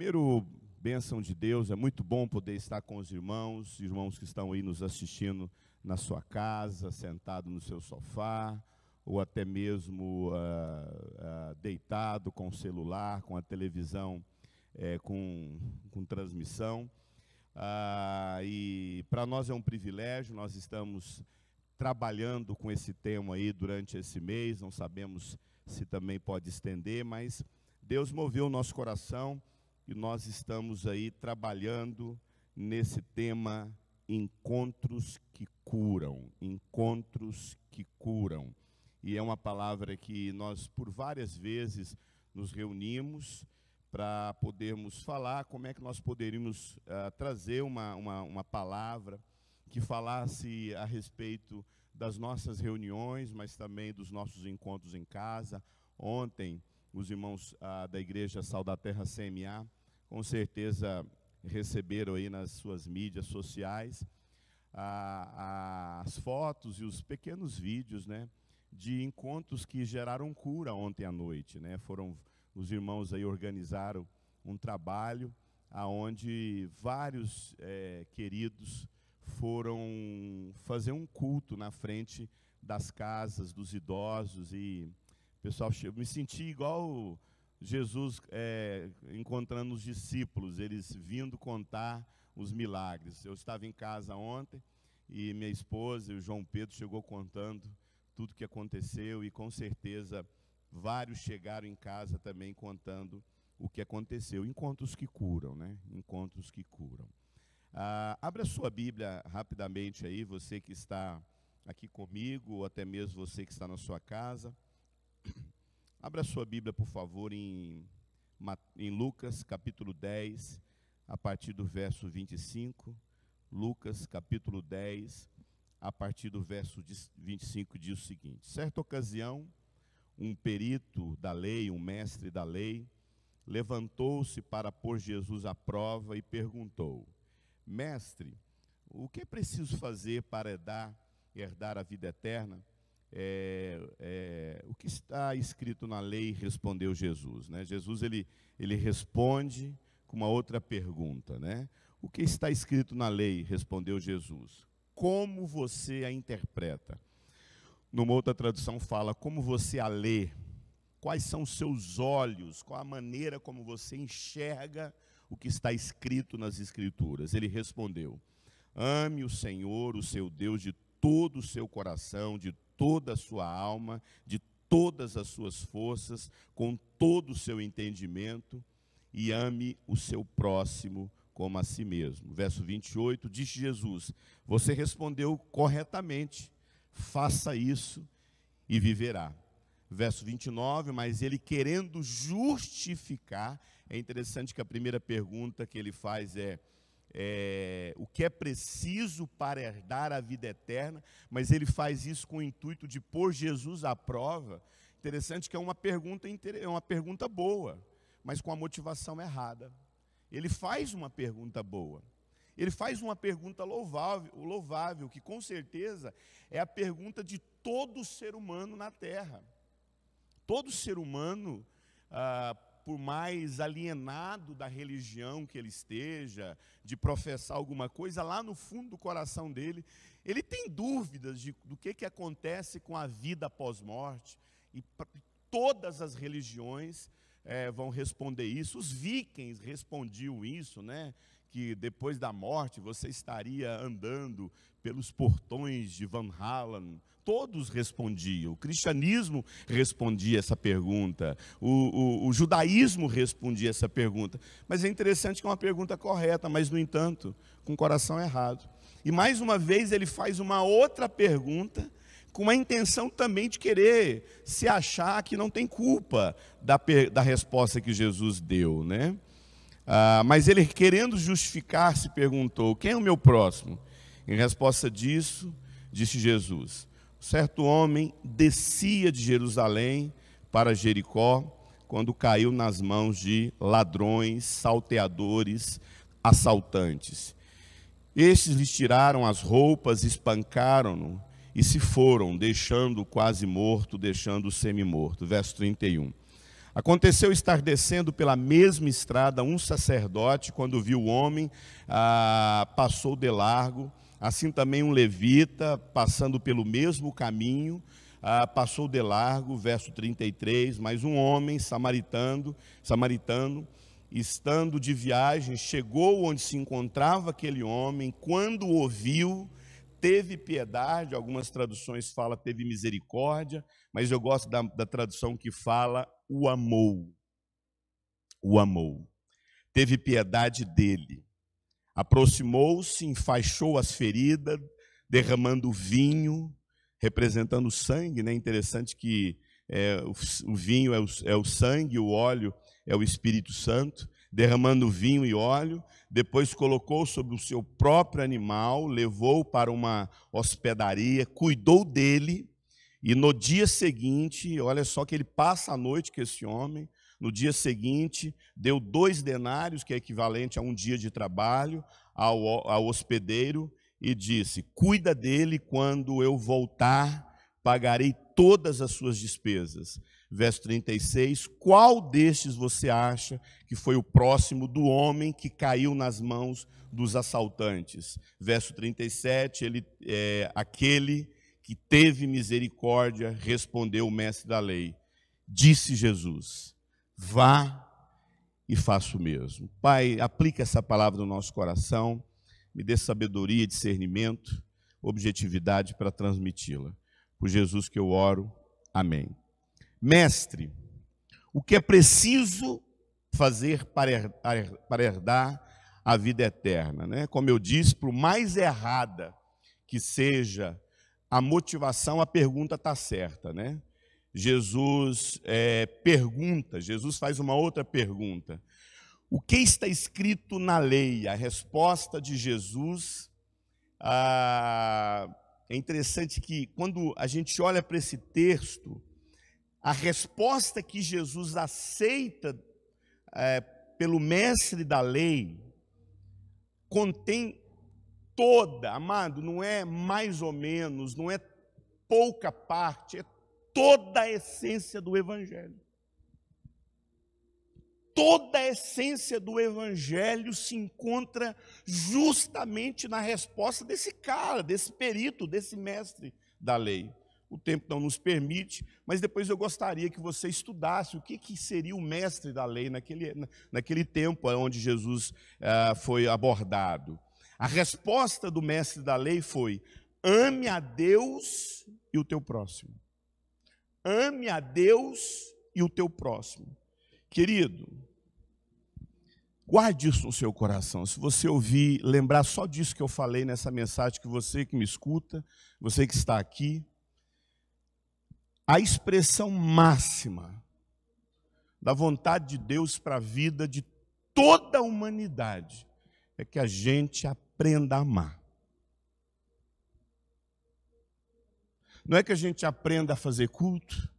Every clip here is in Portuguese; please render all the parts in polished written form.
Primeiro, bênção de Deus, é muito bom poder estar com os irmãos que estão aí nos assistindo na sua casa, sentado no seu sofá, ou até mesmo deitado com o celular, com a televisão, com transmissão. E para nós é um privilégio, nós estamos trabalhando com esse tema aí durante esse mês, não sabemos se também pode estender, mas Deus moveu o nosso coração e nós estamos aí trabalhando nesse tema encontros que curam, encontros que curam. E é uma palavra que nós por várias vezes nos reunimos para podermos falar como é que nós poderíamos trazer uma palavra que falasse a respeito das nossas reuniões, mas também dos nossos encontros em casa. Ontem, os irmãos da Igreja Sal da Terra CMA, com certeza receberam aí nas suas mídias sociais as fotos e os pequenos vídeos, né, de encontros que geraram cura ontem à noite, né? Os irmãos aí organizaram um trabalho aonde vários queridos foram fazer um culto na frente das casas dos idosos e pessoal, eu me senti igual Jesus encontrando os discípulos, eles vindo contar os milagres. Eu estava em casa ontem e minha esposa e o João Pedro chegou contando tudo que aconteceu e com certeza vários chegaram em casa também contando o que aconteceu. Encontros que curam, né? Encontros que curam. Abra sua Bíblia rapidamente aí, você que está aqui comigo, ou até mesmo você que está na sua casa. Abra sua Bíblia, por favor, em Lucas, capítulo 10, a partir do verso 25. Lucas, capítulo 10, a partir do verso 25, diz o seguinte: certa ocasião, um perito da lei, um mestre da lei, levantou-se para pôr Jesus à prova e perguntou: mestre, o que é preciso fazer para herdar a vida eterna? O que está escrito na lei, respondeu Jesus, né? Jesus ele responde com uma outra pergunta, né? O que está escrito na lei, respondeu Jesus. Como você a interpreta? Numa outra tradução fala, como você a lê? Quais são os seus olhos? Qual a maneira como você enxerga o que está escrito nas Escrituras? Ele respondeu, ame o Senhor, o seu Deus, de todo o seu coração, de toda a sua alma, de todas as suas forças, com todo o seu entendimento, e ame o seu próximo como a si mesmo. Verso 28, disse Jesus, você respondeu corretamente, faça isso e viverá. Verso 29, mas ele querendo justificar, é interessante que a primeira pergunta que ele faz o que é preciso para herdar a vida eterna, mas ele faz isso com o intuito de pôr Jesus à prova. Interessante que é uma pergunta boa, mas com a motivação errada. Ele faz uma pergunta boa, ele faz uma pergunta louvável, que com certeza é a pergunta de todo ser humano na terra. Todo ser humano, por mais alienado da religião que ele esteja, de professar alguma coisa, lá no fundo do coração dele, ele tem dúvidas do que acontece com a vida após morte. E todas as religiões vão responder isso. Os vikings respondiam isso, né? Que depois da morte você estaria andando pelos portões de Van Halen. Todos respondiam, o cristianismo respondia essa pergunta, o judaísmo respondia essa pergunta. Mas é interessante que é uma pergunta correta, mas no entanto, com o coração errado. E mais uma vez ele faz uma outra pergunta, com a intenção também de querer se achar que não tem culpa da resposta que Jesus deu, né? Mas ele, querendo justificar, se perguntou, quem é o meu próximo? Em resposta disso, disse Jesus, certo homem descia de Jerusalém para Jericó, quando caiu nas mãos de ladrões, salteadores, assaltantes. Estes lhe tiraram as roupas, espancaram-no e se foram, deixando-o quase morto, deixando-o semi-morto. Verso 31. Aconteceu estar descendo pela mesma estrada um sacerdote, quando viu o homem, passou de largo. Assim também um levita, passando pelo mesmo caminho, passou de largo, verso 33. Mas um homem samaritano, estando de viagem, chegou onde se encontrava aquele homem. Quando o ouviu, teve piedade. Algumas traduções falam teve misericórdia, mas eu gosto da tradução que fala o amou. O amou. Teve piedade dele. Aproximou-se, enfaixou as feridas, derramando vinho, representando o sangue, né? Interessante que o vinho é o sangue, o óleo é o Espírito Santo. Derramando vinho e óleo, depois colocou sobre o seu próprio animal, levou para uma hospedaria, cuidou dele, e no dia seguinte, olha só que ele passa a noite com esse homem, no dia seguinte, deu 2 denários, que é equivalente a um dia de trabalho, ao hospedeiro, e disse: cuida dele, quando eu voltar, pagarei todas as suas despesas. Verso 36, qual destes você acha que foi o próximo do homem que caiu nas mãos dos assaltantes? Verso 37, aquele que teve misericórdia, respondeu o mestre da lei. Disse Jesus: vá e faça o mesmo. Pai, aplica essa palavra no nosso coração, me dê sabedoria, discernimento, objetividade para transmiti-la. Por Jesus que eu oro, amém. Mestre, o que é preciso fazer para herdar a vida eterna, né? Como eu disse, por mais errada que seja a motivação, a pergunta está certa, né? Jesus Jesus faz uma outra pergunta. O que está escrito na lei? A resposta de Jesus, é interessante que quando a gente olha para esse texto, a resposta que Jesus aceita pelo mestre da lei contém toda, amado, não é mais ou menos, não é pouca parte, é toda a essência do Evangelho. Toda a essência do Evangelho se encontra justamente na resposta desse cara, desse perito, desse mestre da lei. O tempo não nos permite, mas depois eu gostaria que você estudasse o que seria o mestre da lei naquele tempo onde Jesus foi abordado. A resposta do mestre da lei foi: ame a Deus e o teu próximo. Ame a Deus e o teu próximo. Querido, guarde isso no seu coração. Se você ouvir, lembrar só disso que eu falei nessa mensagem, que você que me escuta, você que está aqui, a expressão máxima da vontade de Deus para a vida de toda a humanidade é que a gente aprenda a amar. Não é que a gente aprenda a fazer culto,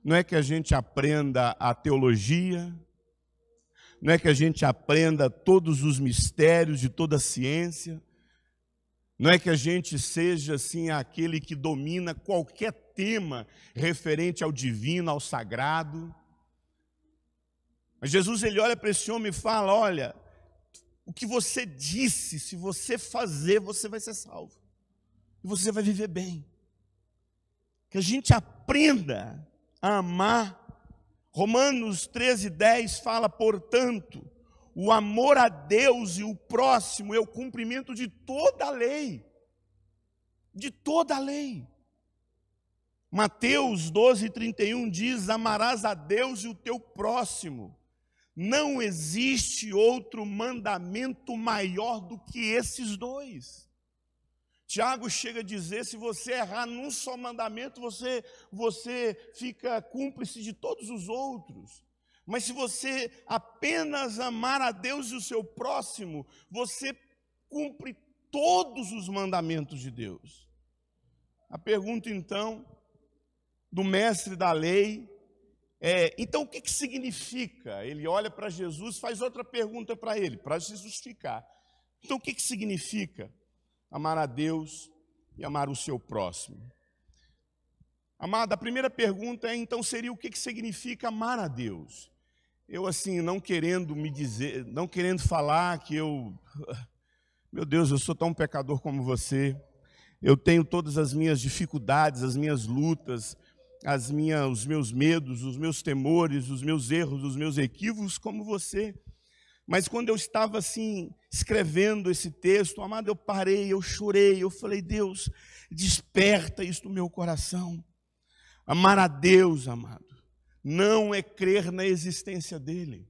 não é que a gente aprenda a teologia, não é que a gente aprenda todos os mistérios de toda a ciência, não é que a gente seja assim aquele que domina qualquer tema referente ao divino, ao sagrado. Mas Jesus, ele olha para esse homem e fala: olha, o que você disse, se você fazer, você vai ser salvo. E você vai viver bem. Que a gente aprenda a amar. Romanos 13:10 fala, portanto, o amor a Deus e o próximo é o cumprimento de toda a lei. De toda a lei. Mateus 12:31 diz: amarás a Deus e o teu próximo. Não existe outro mandamento maior do que esses dois. Tiago chega a dizer: se você errar num só mandamento, você fica cúmplice de todos os outros. Mas se você apenas amar a Deus e o seu próximo, você cumpre todos os mandamentos de Deus. A pergunta, então, do mestre da lei então o que significa? Ele olha para Jesus, faz outra pergunta para ele, para se justificar. Então o que significa amar a Deus e amar o seu próximo? Amado, a primeira pergunta é, então, seria o que significa amar a Deus? Eu, assim, não querendo falar que meu Deus, eu sou tão pecador como você, eu tenho todas as minhas dificuldades, as minhas lutas, os meus medos, os meus temores, os meus erros, os meus equívocos como você. Mas quando eu estava assim, escrevendo esse texto, amado, eu parei, eu chorei, eu falei, Deus, desperta isso no meu coração. Amar a Deus, amado, não é crer na existência dEle.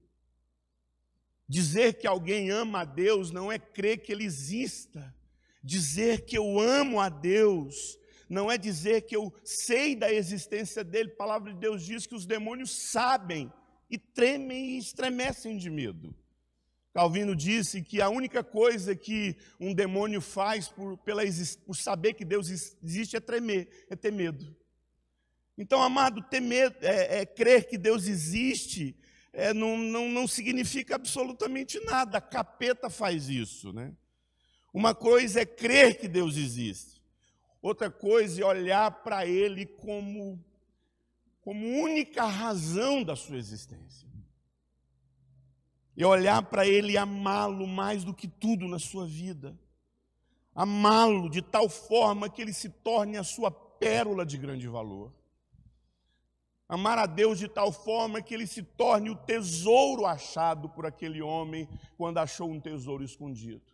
Dizer que alguém ama a Deus não é crer que Ele exista. Dizer que eu amo a Deus não é dizer que eu sei da existência dEle. A palavra de Deus diz que os demônios sabem e tremem e estremecem de medo. Calvino disse que a única coisa que um demônio faz por saber que Deus existe é tremer, é ter medo. Então, amado, ter medo, crer que Deus existe, não significa absolutamente nada. A capeta faz isso, né? Uma coisa é crer que Deus existe. Outra coisa é olhar para Ele como única razão da sua existência. E olhar para Ele e amá-lo mais do que tudo na sua vida. Amá-lo de tal forma que Ele se torne a sua pérola de grande valor. Amar a Deus de tal forma que Ele se torne o tesouro achado por aquele homem quando achou um tesouro escondido.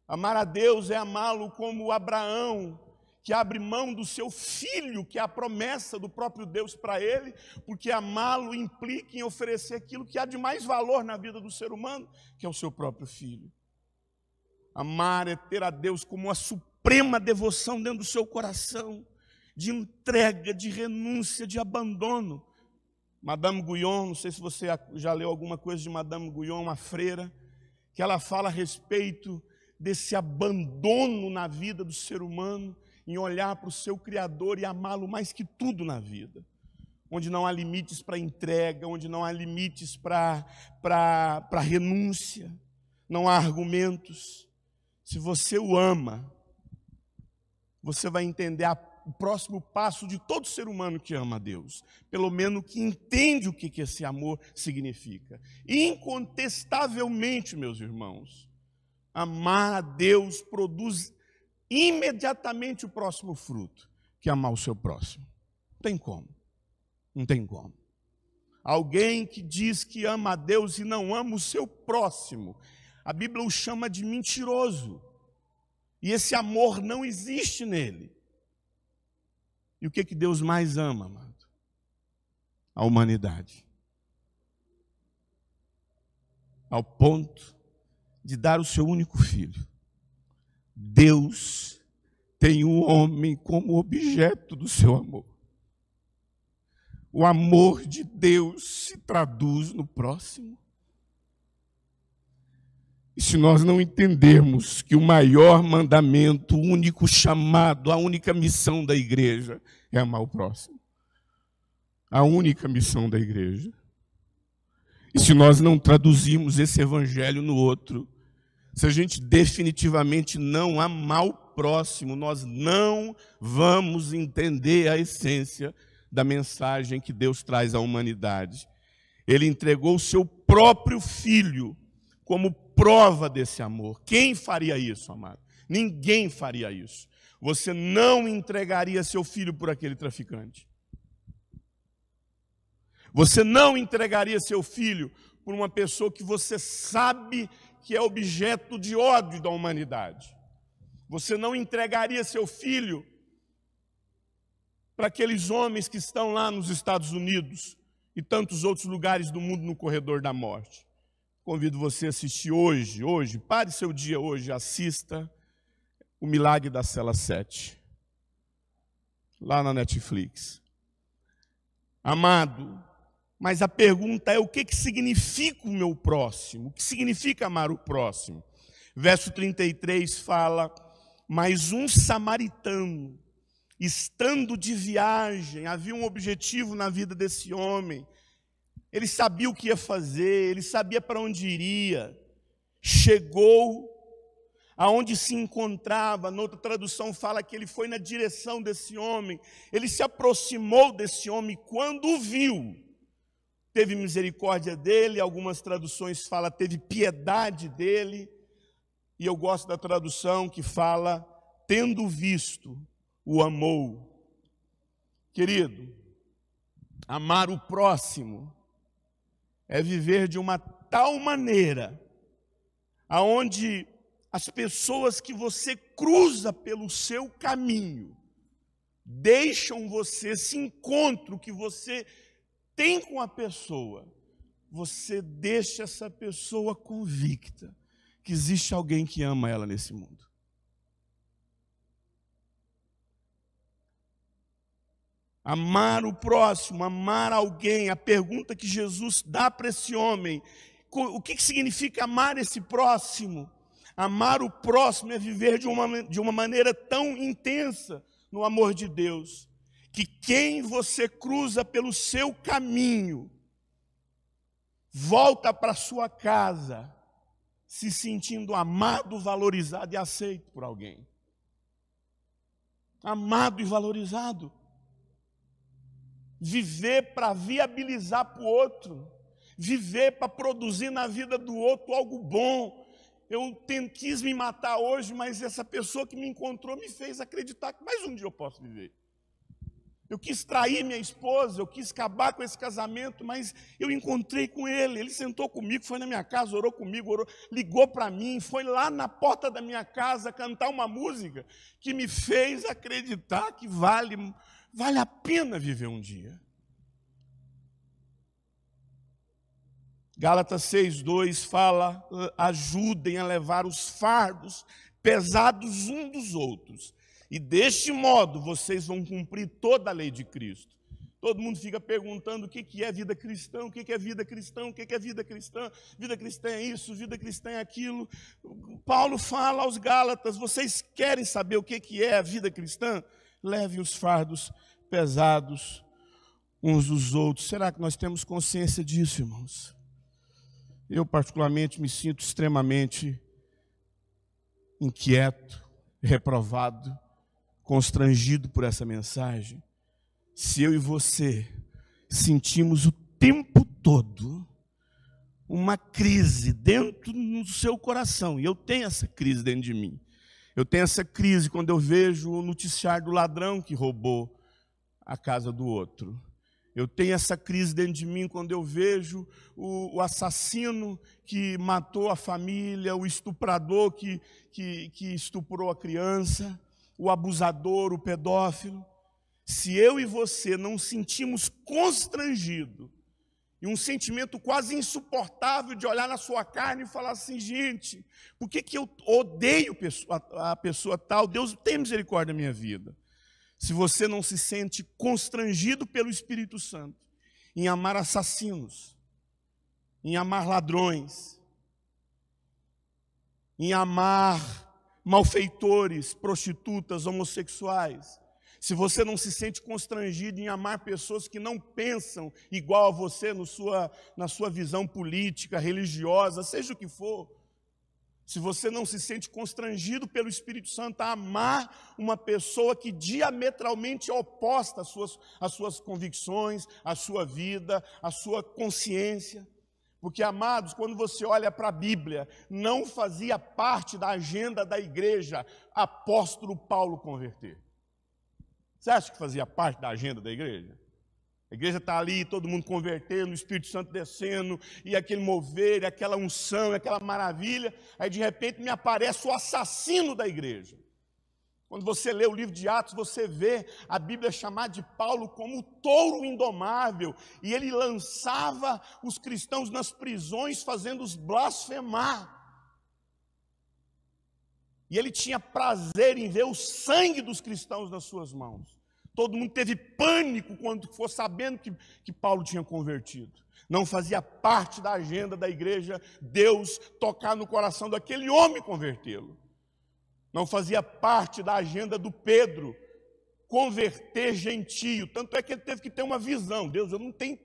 Amar a Deus é amá-lo como Abraão, que abre mão do seu filho, que é a promessa do próprio Deus para ele, porque amá-lo implica em oferecer aquilo que há de mais valor na vida do ser humano, que é o seu próprio filho. Amar é ter a Deus como a suprema devoção dentro do seu coração, de entrega, de renúncia, de abandono. Madame Guyon, não sei se você já leu alguma coisa de Madame Guyon, uma freira, que ela fala a respeito desse abandono na vida do ser humano, em olhar para o seu Criador e amá-lo mais que tudo na vida. Onde não há limites para entrega, onde não há limites para renúncia, não há argumentos. Se você o ama, você vai entender o próximo passo de todo ser humano que ama a Deus, pelo menos que entende o que esse amor significa. Incontestavelmente, meus irmãos, amar a Deus produz imediatamente o próximo fruto, que é amar o seu próximo. Não tem como, não tem como. Alguém que diz que ama a Deus e não ama o seu próximo, a Bíblia o chama de mentiroso, e esse amor não existe nele. E o que Deus mais ama, amado? A humanidade. Ao ponto de dar o seu único filho. Deus tem o homem como objeto do seu amor. O amor de Deus se traduz no próximo. E se nós não entendermos que o maior mandamento, o único chamado, a única missão da igreja é amar o próximo. A única missão da igreja. E se nós não traduzirmos esse evangelho no outro, se a gente definitivamente não amar o próximo, nós não vamos entender a essência da mensagem que Deus traz à humanidade. Ele entregou o seu próprio filho como prova desse amor. Quem faria isso, amado? Ninguém faria isso. Você não entregaria seu filho por aquele traficante. Você não entregaria seu filho por uma pessoa que você sabe que é objeto de ódio da humanidade. Você não entregaria seu filho para aqueles homens que estão lá nos Estados Unidos e tantos outros lugares do mundo no corredor da morte. Convido você a assistir hoje, pare seu dia hoje, assista O Milagre da Cela 7, lá na Netflix. Amado, mas a pergunta é: o que significa o meu próximo? O que significa amar o próximo? Verso 33 fala: mas um samaritano, estando de viagem, havia um objetivo na vida desse homem. Ele sabia o que ia fazer, ele sabia para onde iria. Chegou aonde se encontrava. Noutra tradução fala que ele foi na direção desse homem, ele se aproximou desse homem, quando o viu, teve misericórdia dele. Algumas traduções falam teve piedade dele, e eu gosto da tradução que fala, tendo visto, o amou. Querido, amar o próximo é viver de uma tal maneira, aonde as pessoas que você cruza pelo seu caminho deixam você, esse encontro que você tem com a pessoa, você deixa essa pessoa convicta que existe alguém que ama ela nesse mundo. Amar o próximo, amar alguém. A pergunta que Jesus dá para esse homem, o que significa amar esse próximo? Amar o próximo é viver de uma maneira tão intensa no amor de Deus, que quem você cruza pelo seu caminho, volta para sua casa, se sentindo amado, valorizado e aceito por alguém. Amado e valorizado. Viver para viabilizar para o outro, viver para produzir na vida do outro algo bom. Eu quis me matar hoje, mas essa pessoa que me encontrou me fez acreditar que mais um dia eu posso viver. Eu quis trair minha esposa, eu quis acabar com esse casamento, mas eu encontrei com ele. Ele sentou comigo, foi na minha casa, orou comigo, ligou para mim, foi lá na porta da minha casa cantar uma música que me fez acreditar que vale a pena viver um dia. Gálatas 6:2 fala, ajudem a levar os fardos pesados uns dos outros, e deste modo vocês vão cumprir toda a lei de Cristo. Todo mundo fica perguntando o que é vida cristã, o que é vida cristã, o que é vida cristã. Vida cristã é isso, vida cristã é aquilo. Paulo fala aos Gálatas, vocês querem saber o que é a vida cristã? Levem os fardos pesados uns dos outros. Será que nós temos consciência disso, irmãos? Eu particularmente me sinto extremamente inquieto, reprovado, constrangido por essa mensagem. Se eu e você sentimos o tempo todo uma crise dentro do seu coração, e eu tenho essa crise dentro de mim. Eu tenho essa crise quando eu vejo o noticiário do ladrão que roubou a casa do outro. Eu tenho essa crise dentro de mim quando eu vejo o assassino que matou a família, o estuprador que estuprou a criança, o abusador, o pedófilo. Se eu e você não sentimos constrangido e um sentimento quase insuportável de olhar na sua carne e falar assim, gente, por que eu odeio a pessoa tal? Deus tem misericórdia da minha vida. Se você não se sente constrangido pelo Espírito Santo em amar assassinos, em amar ladrões, em amar malfeitores, prostitutas, homossexuais, se você não se sente constrangido em amar pessoas que não pensam igual a você na sua visão política, religiosa, seja o que for, se você não se sente constrangido pelo Espírito Santo a amar uma pessoa que diametralmente é oposta às suas convicções, à sua vida, à sua consciência. Porque, amados, quando você olha para a Bíblia, não fazia parte da agenda da igreja apóstolo Paulo converter. Você acha que fazia parte da agenda da igreja? A igreja está ali, todo mundo convertendo, o Espírito Santo descendo, e aquele mover, aquela unção, aquela maravilha. Aí de repente me aparece o assassino da igreja. Quando você lê o livro de Atos, você vê a Bíblia chamar de Paulo como o touro indomável, e ele lançava os cristãos nas prisões, fazendo-os blasfemar. E ele tinha prazer em ver o sangue dos cristãos nas suas mãos. Todo mundo teve pânico quando ficou sabendo que Paulo tinha convertido. Não fazia parte da agenda da igreja Deus tocar no coração daquele homem e convertê-lo. Não fazia parte da agenda do Pedro converter gentio. Tanto é que ele teve que ter uma visão. Deus, eu não tenho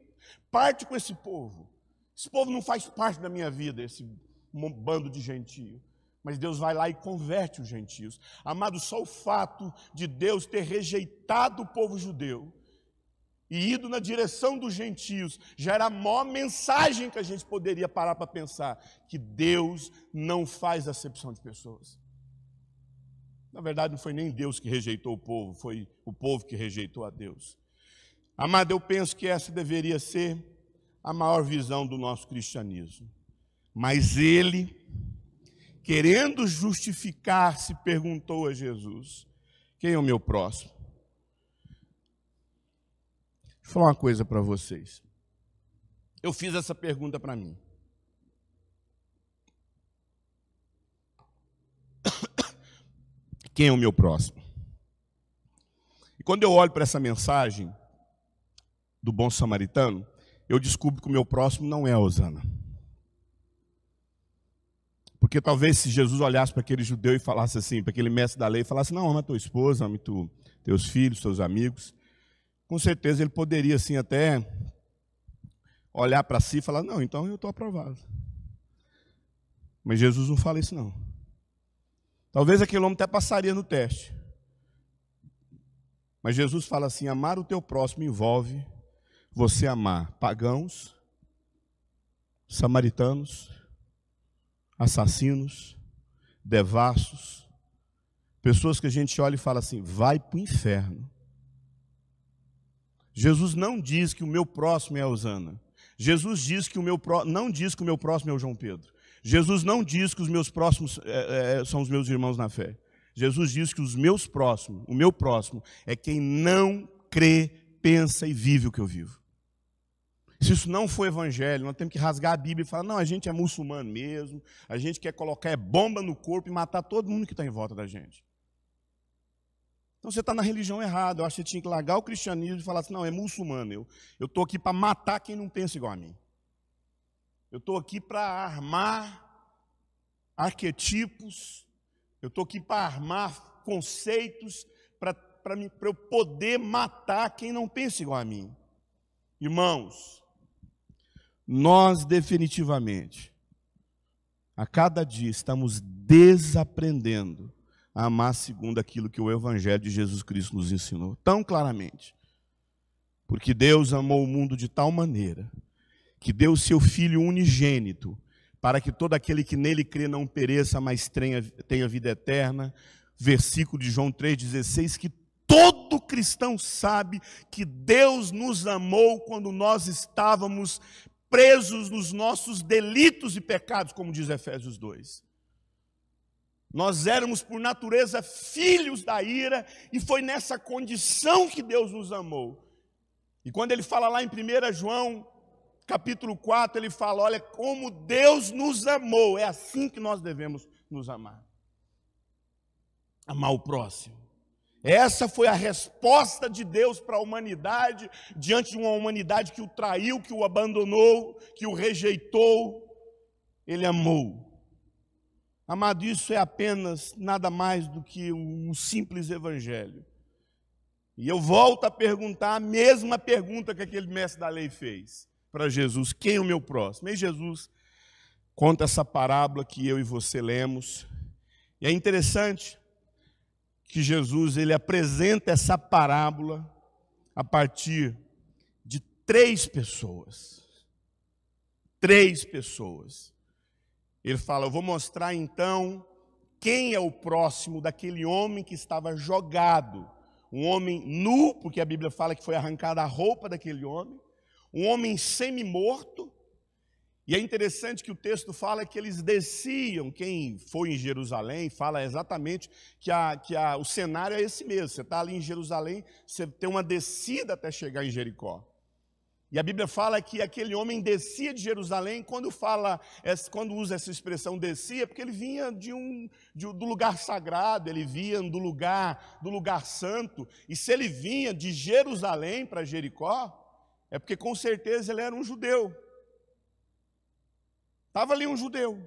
parte com esse povo. Esse povo não faz parte da minha vida, esse bando de gentio. Mas Deus vai lá e converte os gentios. Amado, só o fato de Deus ter rejeitado o povo judeu e ido na direção dos gentios já era a maior mensagem que a gente poderia parar para pensar, que Deus não faz acepção de pessoas. Na verdade, não foi nem Deus que rejeitou o povo, foi o povo que rejeitou a Deus. Amado, eu penso que essa deveria ser a maior visão do nosso cristianismo. Mas ele, querendo justificar-se, perguntou a Jesus: quem é o meu próximo? Deixa eu falar uma coisa para vocês. Eu fiz essa pergunta para mim. Quem é o meu próximo? E quando eu olho para essa mensagem do bom samaritano, eu descubro que o meu próximo não é a Osana. Porque talvez se Jesus olhasse para aquele judeu e falasse assim, para aquele mestre da lei, e falasse: não, ama tua esposa, ama teus filhos, teus amigos, com certeza ele poderia assim até olhar para si e falar: não, então eu estou aprovado. Mas Jesus não fala isso não. Talvez aquele homem até passaria no teste. Mas Jesus fala assim: amar o teu próximo envolve você amar pagãos, samaritanos, assassinos, devassos, pessoas que a gente olha e fala assim: vai para o inferno. Jesus não diz que o meu próximo é a Osana. Jesus diz que não diz que o meu próximo é o João Pedro. Jesus não diz que os meus próximos são os meus irmãos na fé. Jesus diz que o meu próximo é quem não crê, pensa e vive o que eu vivo. Se isso não for evangelho, nós temos que rasgar a Bíblia e falar: não, a gente é muçulmano mesmo, a gente quer colocar bomba no corpo e matar todo mundo que está em volta da gente. Então você está na religião errada. Eu acho que você tinha que largar o cristianismo e falar assim: não, é muçulmano, eu estou aqui para matar quem não pensa igual a mim. Eu estou aqui para armar arquetipos, eu estou aqui para armar conceitos, para eu poder matar quem não pensa igual a mim. Irmãos, nós definitivamente, a cada dia, estamos desaprendendo a amar segundo aquilo que o Evangelho de Jesus Cristo nos ensinou tão claramente. Porque Deus amou o mundo de tal maneira que deu o seu Filho unigênito, para que todo aquele que nele crê não pereça, mas tenha vida eterna. Versículo de João 3,16, que todo cristão sabe que Deus nos amou quando nós estávamos presos nos nossos delitos e pecados, como diz Efésios 2. Nós éramos, por natureza, filhos da ira, e foi nessa condição que Deus nos amou. E quando ele fala lá em 1 João, capítulo 4, ele fala: olha como Deus nos amou, é assim que nós devemos nos amar. Amar o próximo. Essa foi a resposta de Deus para a humanidade, diante de uma humanidade que o traiu, que o abandonou, que o rejeitou. Ele amou. Amado, isso é apenas nada mais do que um simples evangelho. E eu volto a perguntar a mesma pergunta que aquele mestre da lei fez para Jesus: quem é o meu próximo? E Jesus conta essa parábola que eu e você lemos. E é interessante que Jesus ele apresenta essa parábola a partir de 3 pessoas. 3 pessoas. Ele fala: eu vou mostrar então quem é o próximo daquele homem que estava jogado. Um homem nu, porque a Bíblia fala que foi arrancada a roupa daquele homem. Um homem semi-morto. E é interessante que o texto fala que eles desciam. Quem foi em Jerusalém fala exatamente que o cenário é esse mesmo. Você está ali em Jerusalém, você tem uma descida até chegar em Jericó. E a Bíblia fala que aquele homem descia de Jerusalém. Quando usa essa expressão descia, porque ele vinha do lugar sagrado, ele vinha do lugar santo. E se ele vinha de Jerusalém para Jericó, é porque com certeza ele era um judeu. Estava ali um judeu.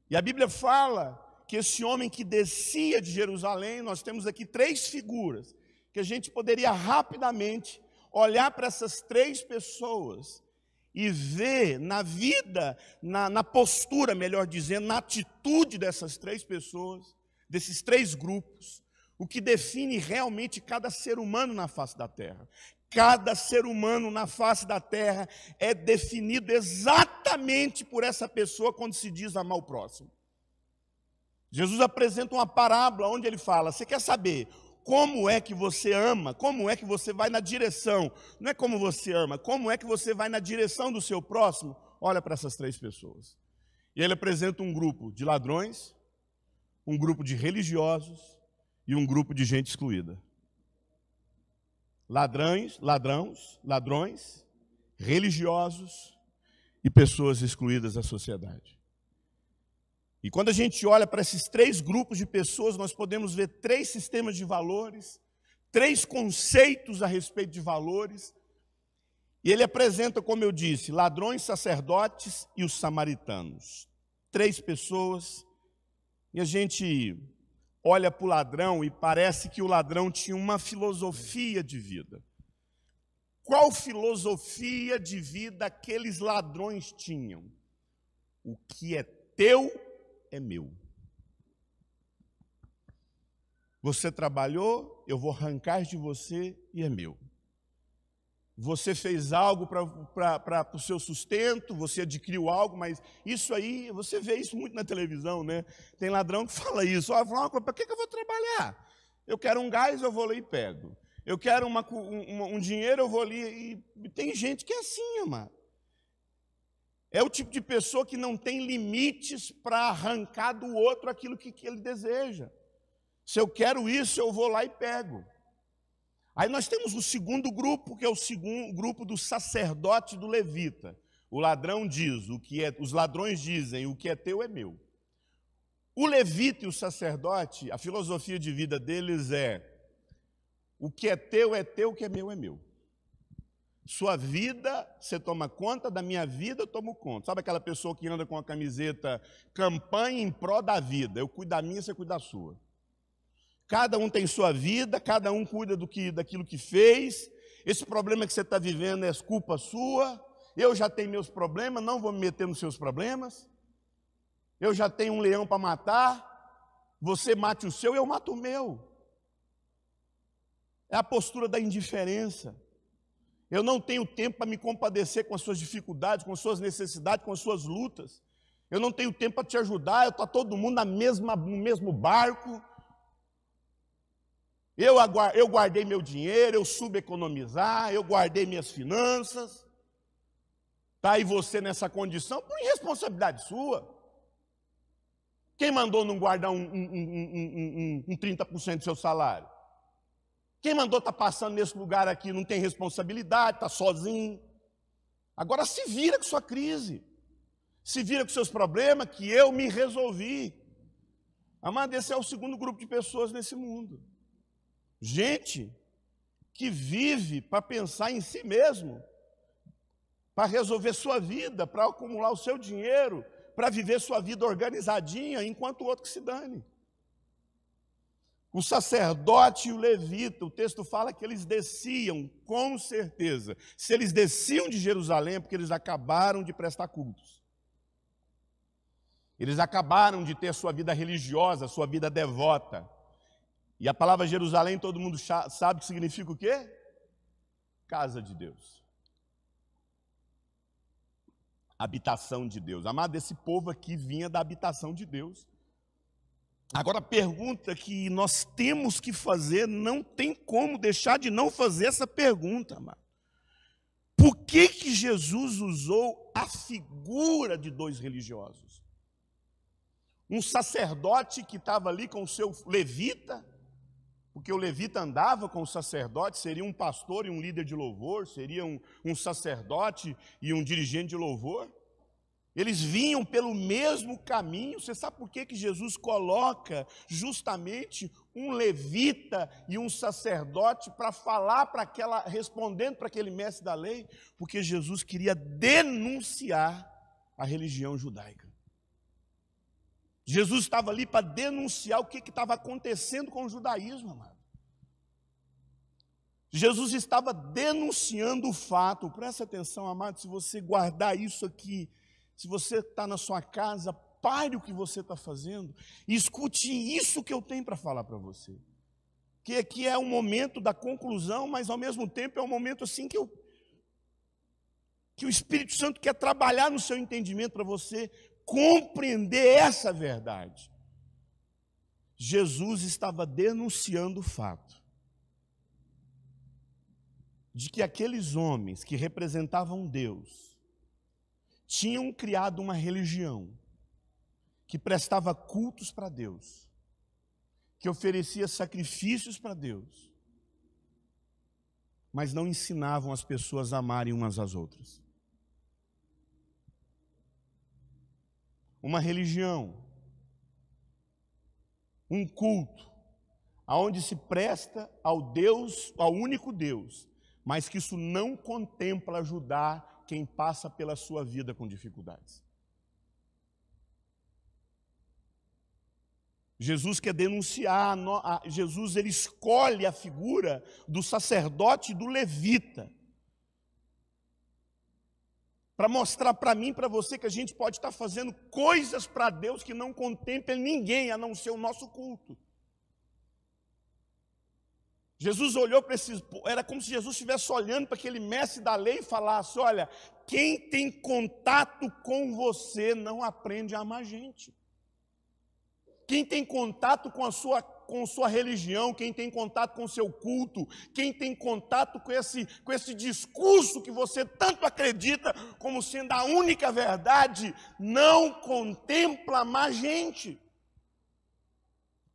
E a Bíblia fala que esse homem que descia de Jerusalém, nós temos aqui 3 figuras, que a gente poderia rapidamente olhar para essas 3 pessoas e vê na vida, na postura, melhor dizendo, na atitude dessas três pessoas, desses três grupos, o que define realmente cada ser humano na face da terra. Cada ser humano na face da terra é definido exatamente por essa pessoa quando se diz amar o próximo. Jesus apresenta uma parábola onde ele fala: você quer saber como é que você ama, como é que você vai na direção, não é como você ama, como é que você vai na direção do seu próximo? Olha para essas três pessoas. E ele apresenta um grupo de ladrões, um grupo de religiosos e um grupo de gente excluída. Ladrões, religiosos e pessoas excluídas da sociedade. E quando a gente olha para esses três grupos de pessoas, nós podemos ver três sistemas de valores, três conceitos a respeito de valores. E ele apresenta, como eu disse, ladrões, sacerdotes e os samaritanos. Três pessoas. E a gente olha para o ladrão e parece que o ladrão tinha uma filosofia de vida. Qual filosofia de vida aqueles ladrões tinham? O que é teu é meu. Você trabalhou, eu vou arrancar de você e é meu. Você fez algo para o seu sustento, você adquiriu algo, mas isso aí, você vê isso muito na televisão, né? Tem ladrão que fala isso: para que eu vou trabalhar? Eu quero um gás, eu vou ali e pego. Eu quero um dinheiro, eu vou ali e tem gente que é assim, amado. É o tipo de pessoa que não tem limites para arrancar do outro aquilo que ele deseja. Se eu quero isso, eu vou lá e pego. Aí nós temos o segundo grupo, que é o segundo grupo do sacerdote e do levita. O ladrão diz, os ladrões dizem: o que é teu é meu. O levita e o sacerdote, a filosofia de vida deles é: o que é teu, o que é meu. Sua vida, você toma conta, da minha vida eu tomo conta. Sabe aquela pessoa que anda com a camiseta campanha em pró da vida? Eu cuido da minha, você cuida da sua. Cada um tem sua vida, cada um cuida daquilo que fez. Esse problema que você está vivendo é culpa sua. Eu já tenho meus problemas, não vou me meter nos seus problemas. Eu já tenho um leão para matar. Você mate o seu, eu mato o meu. É a postura da indiferença. Eu não tenho tempo para me compadecer com as suas dificuldades, com as suas necessidades, com as suas lutas. Eu não tenho tempo para te ajudar, está todo mundo no mesmo barco. Eu guardei meu dinheiro, eu soube economizar, eu guardei minhas finanças. Está aí você nessa condição por irresponsabilidade sua. Quem mandou não guardar um 30% do seu salário? Quem mandou estar passando nesse lugar aqui não tem responsabilidade, está sozinho. Agora se vira com sua crise. Se vira com seus problemas, que eu me resolvi. Amado, esse é o segundo grupo de pessoas nesse mundo. Gente que vive para pensar em si mesmo, para resolver sua vida, para acumular o seu dinheiro, para viver sua vida organizadinha, enquanto o outro que se dane. O sacerdote e o levita, o texto fala que eles desciam, com certeza. Se eles desciam de Jerusalém, é porque eles acabaram de prestar cultos. Eles acabaram de ter sua vida religiosa, sua vida devota. E a palavra Jerusalém, todo mundo sabe que significa o quê? Casa de Deus. Habitação de Deus. Amado, esse povo aqui vinha da habitação de Deus. Agora a pergunta que nós temos que fazer, não tem como deixar de não fazer essa pergunta, amado. Por que Jesus usou a figura de dois religiosos? Um sacerdote que estava ali com o seu levita, porque o levita andava com o sacerdote, seria um pastor e um líder de louvor, seria um sacerdote e um dirigente de louvor. Eles vinham pelo mesmo caminho. Você sabe por que Jesus coloca justamente um levita e um sacerdote para falar respondendo para aquele mestre da lei? Porque Jesus queria denunciar a religião judaica. Jesus estava ali para denunciar o que estava acontecendo com o judaísmo, amado. Jesus estava denunciando o fato. Presta atenção, amado, se você guardar isso aqui, se você está na sua casa, pare o que você está fazendo e escute isso que eu tenho para falar para você. Que aqui é um momento da conclusão, mas ao mesmo tempo é um momento assim que o Espírito Santo quer trabalhar no seu entendimento para você compreender essa verdade. Jesus estava denunciando o fato de que aqueles homens que representavam Deus tinham criado uma religião que prestava cultos para Deus, que oferecia sacrifícios para Deus, mas não ensinavam as pessoas a amarem umas às outras. Uma religião, um culto, aonde se presta ao Deus, ao único Deus, mas que isso não contempla ajudar quem passa pela sua vida com dificuldades. Jesus quer denunciar, Jesus ele escolhe a figura do sacerdote e do levita, para mostrar para mim e para você que a gente pode estar fazendo coisas para Deus que não contemplem ninguém, a não ser o nosso culto. Jesus olhou para esses, era como se Jesus estivesse olhando para aquele mestre da lei e falasse: olha, quem tem contato com você não aprende a amar gente. Quem tem contato com a sua religião, quem tem contato com o seu culto, quem tem contato com esse discurso que você tanto acredita como sendo a única verdade, não contempla amar gente.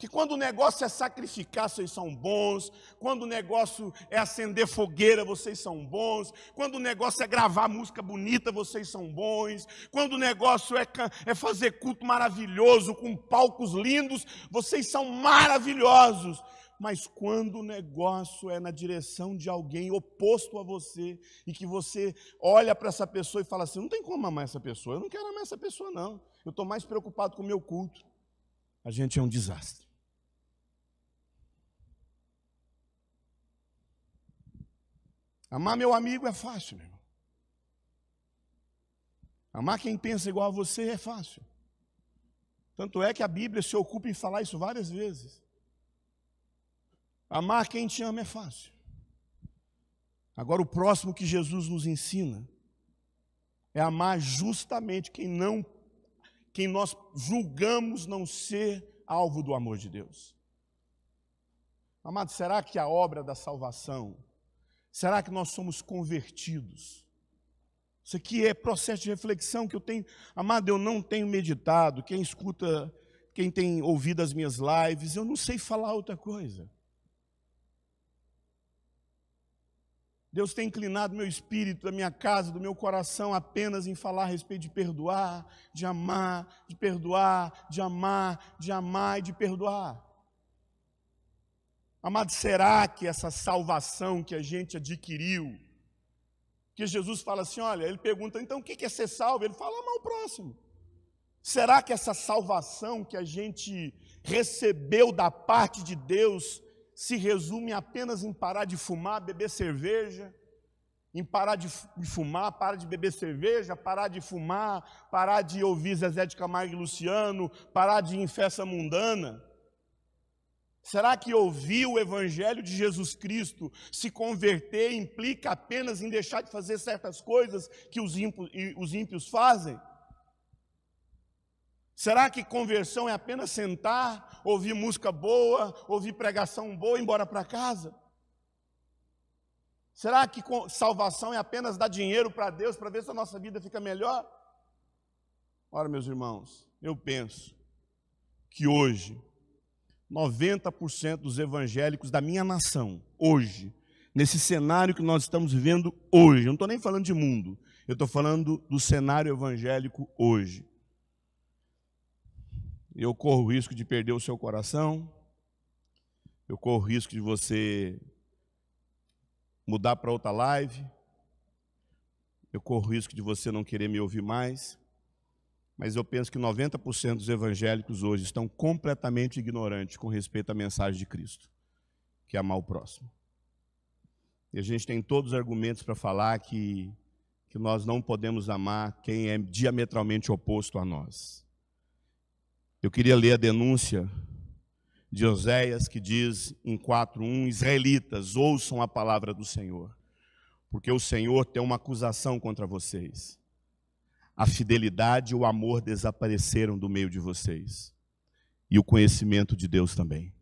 Que quando o negócio é sacrificar, vocês são bons. Quando o negócio é acender fogueira, vocês são bons. Quando o negócio é gravar música bonita, vocês são bons. Quando o negócio é fazer culto maravilhoso, com palcos lindos, vocês são maravilhosos. Mas quando o negócio é na direção de alguém oposto a você, e que você olha para essa pessoa e fala assim: não tem como amar essa pessoa, eu não quero amar essa pessoa não. Eu estou mais preocupado com o meu culto. A gente é um desastre. Amar meu amigo é fácil, meu irmão. Amar quem pensa igual a você é fácil. Tanto é que a Bíblia se ocupa em falar isso várias vezes. Amar quem te ama é fácil. Agora, o próximo que Jesus nos ensina é amar justamente quem nós julgamos não ser alvo do amor de Deus. Amado, será que a obra da salvação, será que nós somos convertidos? Isso aqui é processo de reflexão que eu tenho. Amado, eu não tenho meditado. Quem escuta, quem tem ouvido as minhas lives, eu não sei falar outra coisa. Deus tem inclinado meu espírito, da minha casa, do meu coração, apenas em falar a respeito de perdoar, de amar, de perdoar, de amar, de amar e de perdoar. Amado, será que essa salvação que a gente adquiriu, que Jesus fala assim, olha, ele pergunta, então o que é ser salvo? Ele fala, amar o próximo. Será que essa salvação que a gente recebeu da parte de Deus se resume apenas em parar de fumar, beber cerveja, em parar de fumar, parar de beber cerveja, parar de fumar, parar de ouvir Zezé de Camargo e Luciano, parar de ir em festa mundana? Será que ouvir o Evangelho de Jesus Cristo, se converter, implica apenas em deixar de fazer certas coisas que os ímpios fazem? Será que conversão é apenas sentar, ouvir música boa, ouvir pregação boa e ir embora para casa? Será que salvação é apenas dar dinheiro para Deus para ver se a nossa vida fica melhor? Ora, meus irmãos, eu penso que hoje 90% dos evangélicos da minha nação, hoje, nesse cenário que nós estamos vivendo hoje, eu não estou nem falando de mundo, eu estou falando do cenário evangélico hoje. Eu corro o risco de perder o seu coração, eu corro o risco de você mudar para outra live, eu corro o risco de você não querer me ouvir mais, mas eu penso que 90% dos evangélicos hoje estão completamente ignorantes com respeito à mensagem de Cristo, que é amar o próximo. E a gente tem todos os argumentos para falar que nós não podemos amar quem é diametralmente oposto a nós. Eu queria ler a denúncia de Oséias, que diz em 4:1, israelitas, ouçam a palavra do Senhor, porque o Senhor tem uma acusação contra vocês. A fidelidade e o amor desapareceram do meio de vocês, e o conhecimento de Deus também.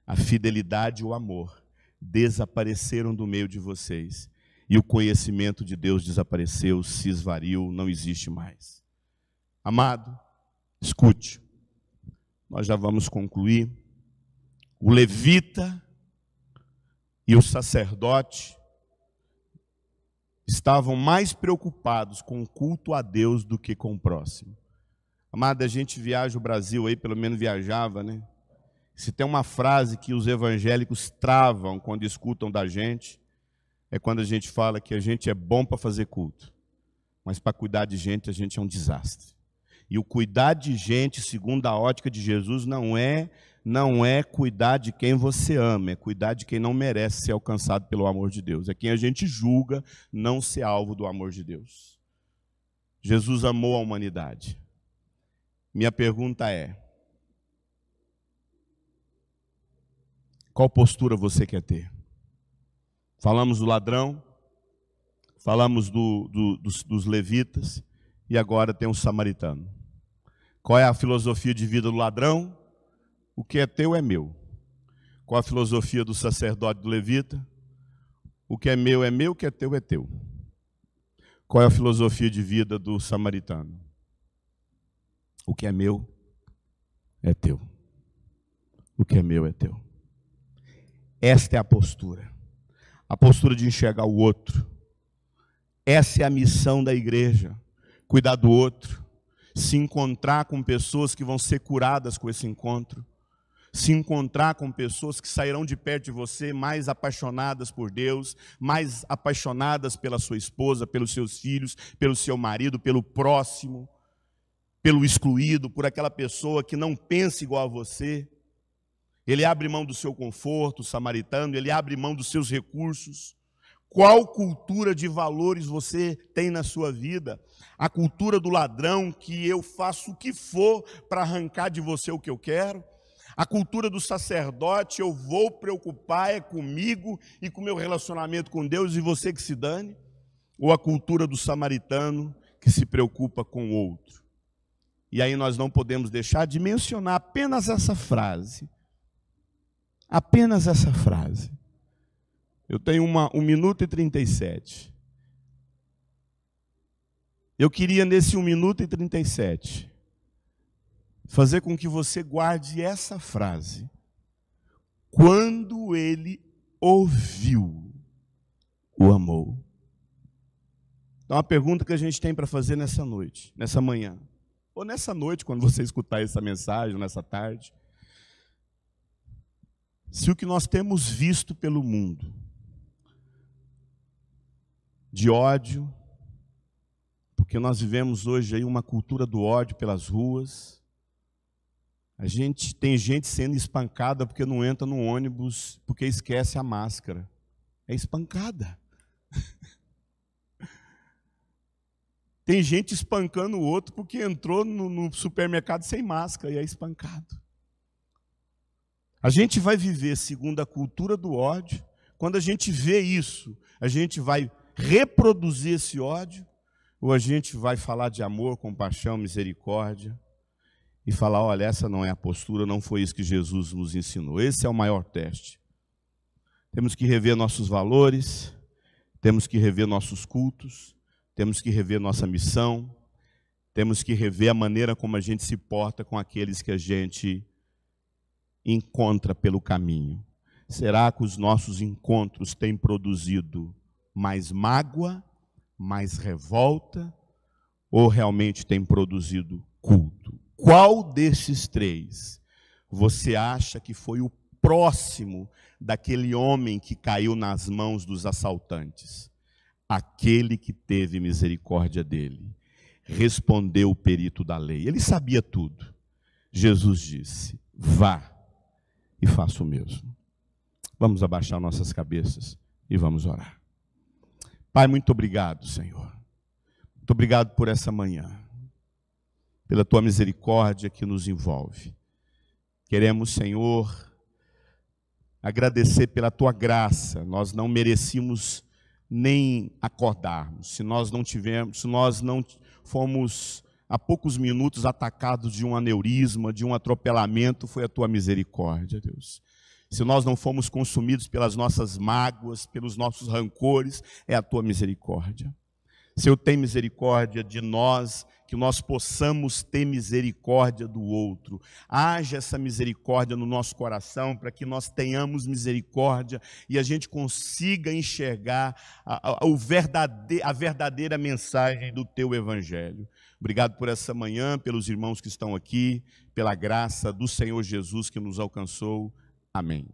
A fidelidade e o amor desapareceram do meio de vocês, e o conhecimento de Deus desapareceu, se esvaiu, não existe mais. Amado, escute, nós já vamos concluir. O levita e o sacerdote estavam mais preocupados com o culto a Deus do que com o próximo. Amado, a gente viaja o Brasil aí, pelo menos viajava, né? Se tem uma frase que os evangélicos travam quando escutam da gente, é quando a gente fala que a gente é bom para fazer culto, mas para cuidar de gente a gente é um desastre. E o cuidar de gente, segundo a ótica de Jesus, não é cuidar de quem você ama, é cuidar de quem não merece ser alcançado pelo amor de Deus. É quem a gente julga não ser alvo do amor de Deus. Jesus amou a humanidade. Minha pergunta é: qual postura você quer ter? Falamos do ladrão, falamos dos levitas, e agora tem um samaritano. Qual é a filosofia de vida do ladrão? O que é teu é meu. Qual a filosofia do sacerdote do levita? O que é meu, o que é teu é teu. Qual é a filosofia de vida do samaritano? O que é meu é teu. O que é meu é teu. Esta é a postura de enxergar o outro. Essa é a missão da igreja, cuidar do outro, se encontrar com pessoas que vão ser curadas com esse encontro, se encontrar com pessoas que sairão de perto de você mais apaixonadas por Deus, mais apaixonadas pela sua esposa, pelos seus filhos, pelo seu marido, pelo próximo, pelo excluído, por aquela pessoa que não pensa igual a você. Ele abre mão do seu conforto, o samaritano, ele abre mão dos seus recursos. Qual cultura de valores você tem na sua vida? A cultura do ladrão, que eu faço o que for para arrancar de você o que eu quero? A cultura do sacerdote, eu vou preocupar comigo e com o meu relacionamento com Deus e você que se dane? Ou a cultura do samaritano, que se preocupa com o outro? E aí nós não podemos deixar de mencionar apenas essa frase. Apenas essa frase. Eu tenho 1 minuto e 37. Eu queria, nesse 1 minuto e 37, fazer com que você guarde essa frase. Quando ele ouviu, o amou. Então, a pergunta que a gente tem para fazer nessa noite, nessa manhã, ou nessa noite, quando você escutar essa mensagem, nessa tarde, se o que nós temos visto pelo mundo, de ódio, porque nós vivemos hoje aí uma cultura do ódio pelas ruas, tem gente sendo espancada porque não entra no ônibus, porque esquece a máscara. É espancada. Tem gente espancando o outro porque entrou no supermercado sem máscara e é espancado. A gente vai viver segundo a cultura do ódio. Quando a gente vê isso, a gente vai reproduzir esse ódio, ou a gente vai falar de amor, compaixão, misericórdia, e falar, olha, essa não é a postura, não foi isso que Jesus nos ensinou. Esse é o maior teste. Temos que rever nossos valores, temos que rever nossos cultos, temos que rever nossa missão, temos que rever a maneira como a gente se porta com aqueles que a gente encontra pelo caminho. Será que os nossos encontros têm produzido mais mágoa, mais revolta, ou realmente têm produzido culto? Qual desses três você acha que foi o próximo daquele homem que caiu nas mãos dos assaltantes? Aquele que teve misericórdia dele. Respondeu o perito da lei. Ele sabia tudo. Jesus disse, vá e faça o mesmo. Vamos abaixar nossas cabeças e vamos orar. Pai, muito obrigado, Senhor. Muito obrigado por essa manhã, pela tua misericórdia que nos envolve. Queremos, Senhor, agradecer pela tua graça. Nós não merecíamos nem acordarmos. Se nós não fomos há poucos minutos atacados de um aneurisma, de um atropelamento, foi a tua misericórdia, Deus. Se nós não fomos consumidos pelas nossas mágoas, pelos nossos rancores, é a tua misericórdia. Senhor, tem misericórdia de nós, que nós possamos ter misericórdia do outro. Haja essa misericórdia no nosso coração, para que nós tenhamos misericórdia e a gente consiga enxergar a verdadeira mensagem do teu evangelho. Obrigado por essa manhã, pelos irmãos que estão aqui, pela graça do Senhor Jesus que nos alcançou. Amém.